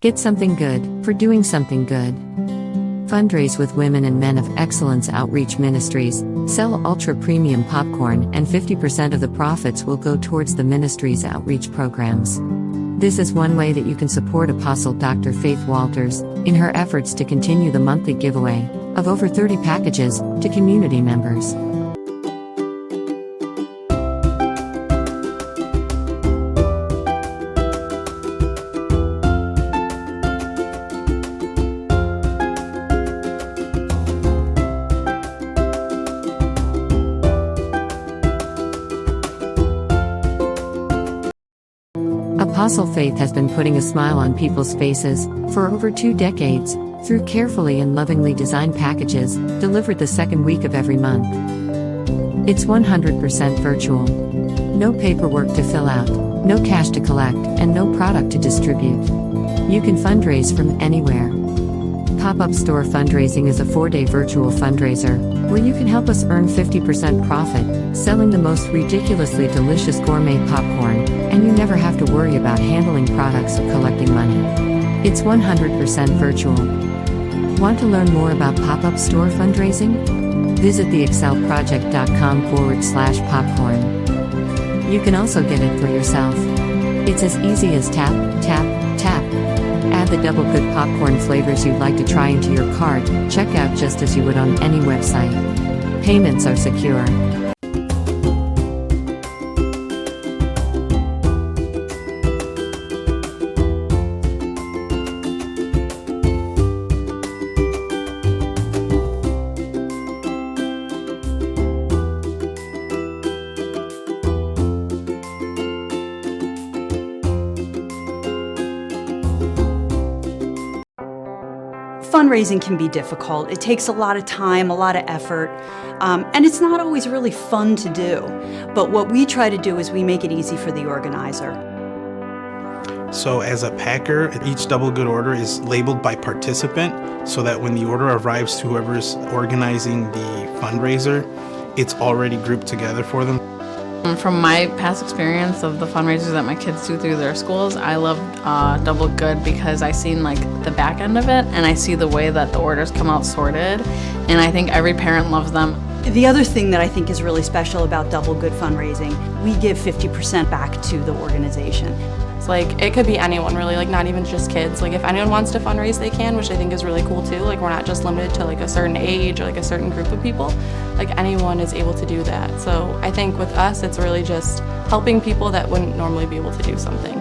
Get something good for doing something good. Fundraise with Women and Men of Excellence Outreach Ministries. Sell ultra-premium popcorn and 50% of the profits will go towards the Ministries' outreach programs. This is one way that you can support Apostle Dr. Faith Walters in her efforts to continue the monthly giveaway of over 30 packages to community members. Apostle Faith has been putting a smile on people's faces for over 2 decades through carefully and lovingly designed packages delivered the second week of every month. It's 100% virtual. No paperwork to fill out, no cash to collect, and no product to distribute. You can fundraise from anywhere. Pop-up store fundraising is a 4-day virtual fundraiser where you can help us earn 50% profit selling the most ridiculously delicious gourmet popcorn, and you never have to worry about handling products or collecting money. It's 100% virtual. Want to learn more about pop-up store fundraising? Visit theexcelproject.com/popcorn. You can also get it for yourself. It's as easy as tap, tap, tap. Add the double good popcorn flavors you'd like to try into your cart, check out just as you would on any website. Payments are secure. Fundraising can be difficult. It takes a lot of time, a lot of effort, and it's not always really fun to do. But what we try to do is we make it easy for the organizer. So as a packer, each double good order is labeled by participant so that when the order arrives to whoever's organizing the fundraiser, it's already grouped together for them. From my past experience of the fundraisers that my kids do through their schools, I love Double Good because I seen like the back end of it and I see the way that the orders come out sorted, and I think every parent loves them. The other thing that I think is really special about Double Good fundraising, we give 50% back to the organization. Like, it could be anyone really, like not even just kids. Like if anyone wants to fundraise, they can, which I think is really cool too. Like we're not just limited to like a certain age or like a certain group of people. Like anyone is able to do that. So I think with us, it's really just helping people that wouldn't normally be able to do something.